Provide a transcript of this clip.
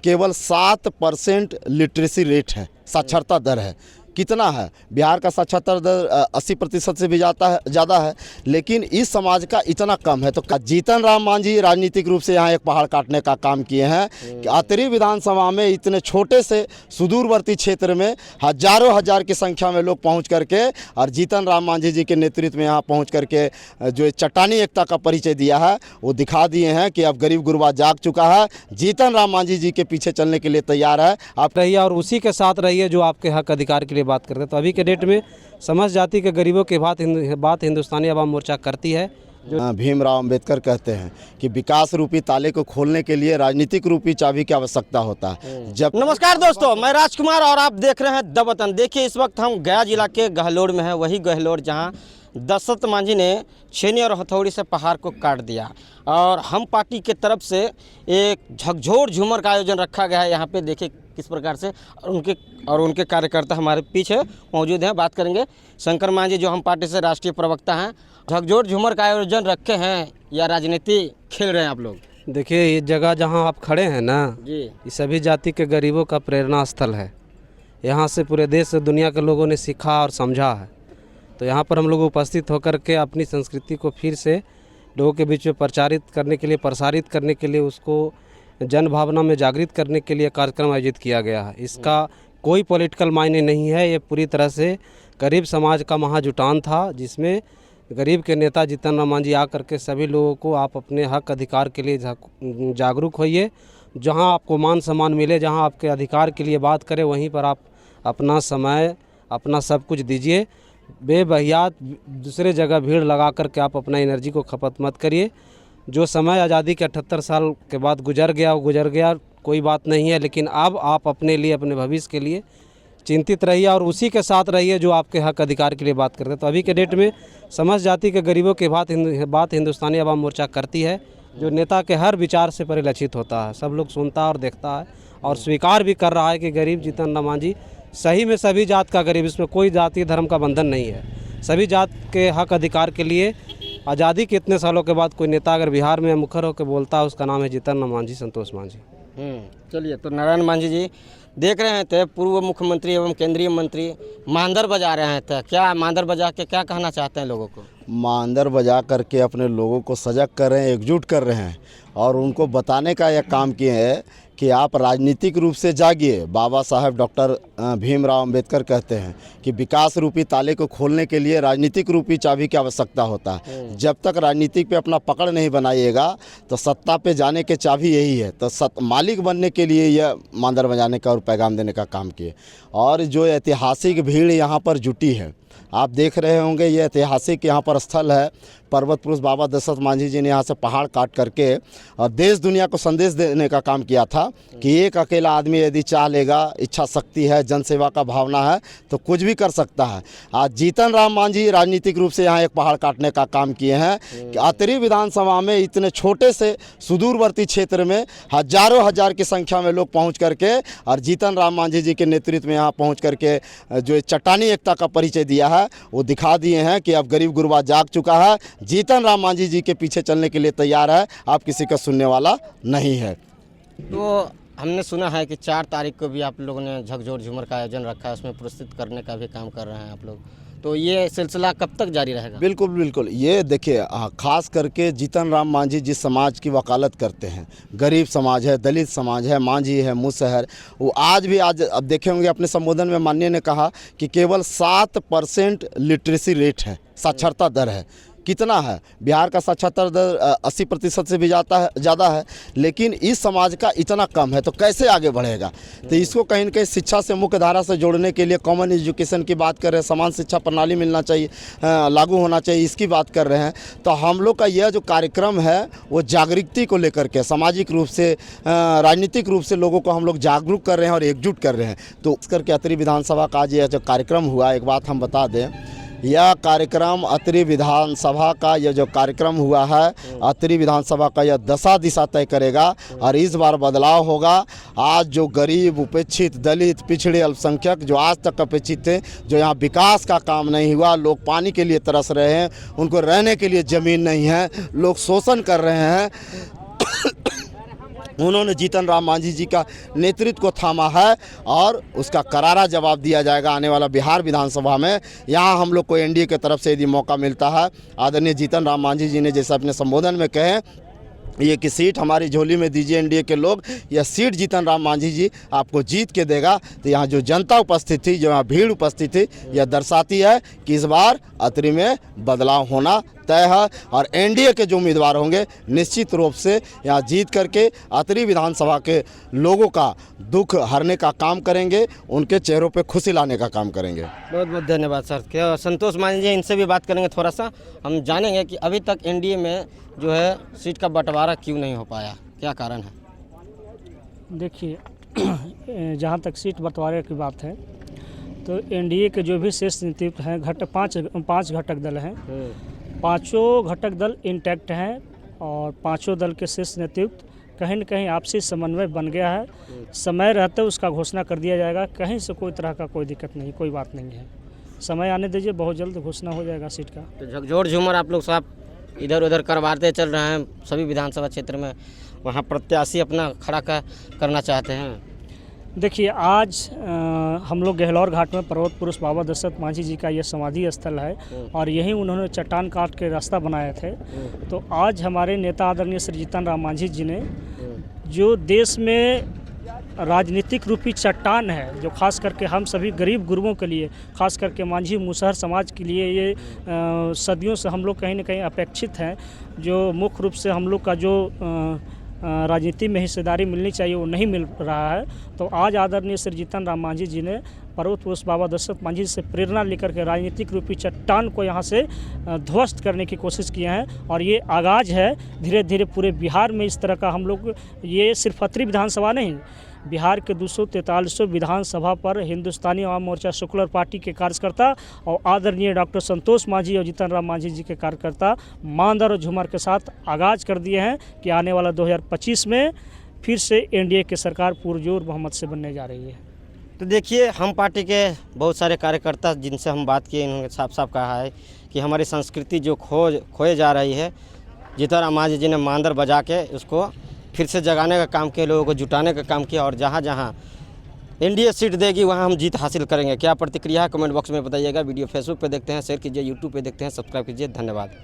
केवल 7% literacy rate है, साक्षरता दर है। कितना है? बिहार का साक्षरता दर 80% से भी ज़्यादा है, लेकिन इस समाज का इतना कम है। तो जीतन राम मांझी राजनीतिक रूप से यहाँ एक पहाड़ काटने का काम किए हैं कि अतरी विधानसभा में इतने छोटे से सुदूरवर्ती क्षेत्र में हजारों हजार की संख्या में लोग पहुँच करके और जीतन राम मांझी जी के नेतृत्व में यहाँ पहुँच करके जो चट्टानी एकता का परिचय दिया है वो दिखा दिए हैं कि अब गरीब गुरबा जाग चुका है। जीतन राम मांझी जी के पीछे चलने के लिए तैयार है। आप रहिए और उसी के साथ रहिए जो आपके हक अधिकार के लिए बात करते हैं। तो अभी के डेट में समस्त जाति के गरीबों की बात हिंदुस्तानी अवाम मोर्चा करती है। जो भीमराव अंबेडकर कहते हैं कि विकास रूपी ताले को खोलने के लिए राजनीतिक रूपी चाबी की आवश्यकता होता है। जब नमस्कार दोस्तों, मैं राजकुमार और आप देख रहे हैं द वतन। देखिए, इस वक्त हम गया जिला के गहलोड़ में हैं। वही गहलोड़ जहां दशरथ मांझी ने छेनी और हथौड़ी से पहाड़ को काट दिया और हम पार्टी के तरफ से एक झकझोर झूमर का आयोजन रखा गया है। यहाँ पे देखिए किस प्रकार से और उनके कार्यकर्ता हमारे पीछे मौजूद हैं। बात करेंगे शंकर मांझी जो हम पार्टी से राष्ट्रीय प्रवक्ता हैं। झकझोर झूमर का आयोजन रखे हैं या राजनीति खेल रहे हैं आप लोग? देखिए, ये जगह जहाँ आप खड़े हैं ना जी, ये सभी जाति के गरीबों का प्रेरणा स्थल है। यहाँ से पूरे देश से दुनिया के लोगों ने सीखा और समझा है। तो यहाँ पर हम लोग उपस्थित होकर के अपनी संस्कृति को फिर से लोगों के बीच में प्रसारित करने के लिए उसको जन भावना में जागृत करने के लिए कार्यक्रम आयोजित किया गया है। इसका कोई पॉलिटिकल मायने नहीं है। ये पूरी तरह से गरीब समाज का महाजुटान था, जिसमें गरीब के नेता जीतन राम मांझी आकर के सभी लोगों को आप अपने हक अधिकार के लिए जागरूक होइए। जहाँ आपको मान सम्मान मिले, जहाँ आपके अधिकार के लिए बात करें, वहीं पर आप अपना समय, अपना सब कुछ दीजिए। बेबहियात दूसरे जगह भीड़ लगा कर के आप अपना एनर्जी को खपत मत करिए। जो समय आज़ादी के 78 साल के बाद गुजर गया वो गुजर गया, कोई बात नहीं है। लेकिन अब आप अपने लिए, अपने भविष्य के लिए चिंतित रहिए और उसी के साथ रहिए जो आपके हक अधिकार के लिए बात करते हैं। तो अभी के डेट में समस्त जाति के गरीबों की बात हिंदुस्तानी अवाम मोर्चा करती है, जो नेता के हर विचार से परिलक्षित होता है। सब लोग सुनता और देखता है और स्वीकार भी कर रहा है कि गरीब जीतन राम मांझी सही में सभी जात का गरीब, इसमें कोई जाति धर्म का बंधन नहीं है। सभी जात के हक अधिकार के लिए आज़ादी के इतने सालों के बाद कोई नेता अगर बिहार में मुखर होकर बोलता है, उसका नाम है जीतन राम मांझी, संतोष मांझी। चलिए, तो नारायण मांझी जी देख रहे थे पूर्व मुख्यमंत्री एवं केंद्रीय मंत्री मांदर बजा रहे थे। क्या मांदर बजा के क्या कहना चाहते हैं लोगों को? मांदर बजा करके अपने लोगों को सजग कर रहे हैं, एकजुट कर रहे हैं और उनको बताने का यह काम किए हैं कि आप राजनीतिक रूप से जागिए। बाबा साहब डॉक्टर भीमराव अंबेडकर कहते हैं कि विकास रूपी ताले को खोलने के लिए राजनीतिक रूपी चाबी की आवश्यकता होता है। जब तक राजनीतिक पे अपना पकड़ नहीं बनाइएगा तो सत्ता पे जाने के चाबी यही है। तो मालिक बनने के लिए यह मांदर बजाने का और पैगाम देने का काम किए। और जो ऐतिहासिक भीड़ यहाँ पर जुटी है, आप देख रहे होंगे, ये ऐतिहासिक यहाँ पर स्थल है। पर्वत पुरुष बाबा दशरथ मांझी जी ने यहाँ से पहाड़ काट करके और देश दुनिया को संदेश देने का काम किया था कि एक अकेला आदमी यदि चाह लेगा, इच्छा शक्ति है, जनसेवा का भावना है तो कुछ भी कर सकता है। आज जीतन राम मांझी राजनीतिक रूप से यहाँ एक पहाड़ काटने का काम किए हैं कि अतरी विधानसभा में इतने छोटे से सुदूरवर्ती क्षेत्र में हजारों हजार की संख्या में लोग पहुँच करके और जीतन राम मांझी जी के नेतृत्व में यहाँ पहुँच करके जो चट्टानी एकता का परिचय दिया है वो दिखा दिए हैं कि अब गरीब गुरबा जाग चुका है। जीतन राम मांझी जी के पीछे चलने के लिए तैयार है, आप किसी का सुनने वाला नहीं है। तो हमने सुना है कि 4 तारीख को भी आप लोगों ने झकझोर झूमर का आयोजन रखा है, उसमें पुरस्कृत करने का भी काम कर रहे हैं आप लोग। तो ये सिलसिला कब तक जारी रहेगा? बिल्कुल बिल्कुल, ये देखिए, खास करके जीतन राम मांझी जिस समाज की वकालत करते हैं, गरीब समाज है, दलित समाज है, मांझी है, मुसहर, वो आज अब देखे होंगे अपने संबोधन में माननीय ने कहा कि केवल 7% लिटरेसी रेट है, साक्षरता दर है। कितना है? बिहार का साक्षरता दर 80% से भी ज़्यादा है, लेकिन इस समाज का इतना कम है। तो कैसे आगे बढ़ेगा? तो इसको कहीं न कहीं शिक्षा से मुख्य धारा से जोड़ने के लिए कॉमन एजुकेशन की बात कर रहे हैं, समान शिक्षा प्रणाली मिलना चाहिए, लागू होना चाहिए, इसकी बात कर रहे हैं। तो हम लोग का यह जो कार्यक्रम है वो जागृति को लेकर के सामाजिक रूप से, राजनीतिक रूप से लोगों को हम लोग जागरूक कर रहे हैं और एकजुट कर रहे हैं। तो इस करके अतरी विधानसभा का आज यह जो कार्यक्रम हुआ, एक बात हम बता दें, यह कार्यक्रम अतरी विधानसभा का यह जो कार्यक्रम हुआ है, अतरी विधानसभा का यह दशा दिशा तय करेगा और इस बार बदलाव होगा। आज जो गरीब, उपेक्षित, दलित, पिछड़े, अल्पसंख्यक जो आज तक अपेक्षित थे, जो यहाँ विकास का काम नहीं हुआ, लोग पानी के लिए तरस रहे हैं, उनको रहने के लिए ज़मीन नहीं है, लोग शोषण कर रहे हैं उन्होंने जीतन राम मांझी जी का नेतृत्व को थामा है और उसका करारा जवाब दिया जाएगा आने वाला बिहार विधानसभा में। यहाँ हम लोग को एनडीए की तरफ से यदि मौका मिलता है, आदरणीय जीतन राम मांझी जी ने जैसे अपने संबोधन में कहे ये कि सीट हमारी झोली में दीजिए एनडीए के लोग, यह सीट जीतन राम मांझी जी आपको जीत के देगा। तो यहाँ जो जनता उपस्थित थी, जो यहाँ भीड़ उपस्थित थी, यह दर्शाती है कि इस बार अतरी में बदलाव होना तय है और एनडीए के जो उम्मीदवार होंगे निश्चित रूप से यहाँ जीत करके अतरी विधानसभा के लोगों का दुख हरने का काम करेंगे, उनके चेहरों पे खुशी लाने का काम करेंगे। बहुत बहुत धन्यवाद सर। क्या संतोष मांझी जी, इनसे भी बात करेंगे थोड़ा सा, हम जानेंगे कि अभी तक एनडीए में जो है सीट का बंटवारा क्यों नहीं हो पाया, क्या कारण है? देखिए, जहाँ तक सीट बंटवारे की बात है तो एनडीए के जो भी शेष नेतृत्व हैं, पाँच घटक दल हैं, पांचों घटक दल इंटैक्ट हैं और पांचों दल के शेष नेतृत्व कहीं न कहीं आपसी समन्वय बन गया है। समय रहते उसका घोषणा कर दिया जाएगा, कहीं से कोई तरह का कोई दिक्कत नहीं, कोई बात नहीं है। समय आने दीजिए, बहुत जल्द घोषणा हो जाएगा सीट का। तो झकझोर झूमर आप लोग साहब इधर उधर करवाते चल रहे हैं, सभी विधानसभा क्षेत्र में वहाँ प्रत्याशी अपना खड़ा करना चाहते हैं। देखिए, आज हम लोग गहलौर घाट में पर्वत पुरुष बाबा दशरथ मांझी जी का ये समाधि स्थल है और यहीं उन्होंने चट्टान काट के रास्ता बनाए थे। तो आज हमारे नेता आदरणीय श्री जीतन राम मांझी जी ने जो देश में राजनीतिक रूपी चट्टान है, जो खास करके हम सभी गरीब गुरुओं के लिए, खास करके मांझी मुसहर समाज के लिए ये सदियों से हम लोग कहीं ना कहीं अपेक्षित हैं, जो मुख्य रूप से हम लोग का जो राजनीति में हिस्सेदारी मिलनी चाहिए वो नहीं मिल रहा है। तो आज आदरणीय श्री जीतन राम मांझी जी ने पर्वत पुरुष बाबा दशरथ मांझी से प्रेरणा लेकर के राजनीतिक रूपी चट्टान को यहाँ से ध्वस्त करने की कोशिश किए हैं और ये आगाज़ है। धीरे धीरे पूरे बिहार में इस तरह का हम लोग, ये सिर्फ अतरी विधानसभा नहीं, बिहार के 243 विधानसभा पर हिंदुस्तानी आवाम मोर्चा सेकुलर पार्टी के कार्यकर्ता और आदरणीय डॉक्टर संतोष मांझी और जीतन राम मांझी जी के कार्यकर्ता मांदर और झूमर के साथ आगाज़ कर दिए हैं कि आने वाला 2025 में फिर से एनडीए की सरकार पुरजोर बहुमत से बनने जा रही है। तो देखिए, हम पार्टी के बहुत सारे कार्यकर्ता जिनसे हम बात किए, इन्होंने साफ साफ कहा है कि हमारी संस्कृति जो खोए जा रही है, जीतन राम मांझी जी ने मांदर बजा के उसको फिर से जगाने का काम किया, लोगों को जुटाने का काम किया और जहाँ जहाँ एनडीए सीट देगी वहाँ हम जीत हासिल करेंगे। क्या प्रतिक्रिया है कमेंट बॉक्स में बताइएगा। वीडियो फेसबुक पे देखते हैं शेयर कीजिए, यूट्यूब पे देखते हैं सब्सक्राइब कीजिए। धन्यवाद।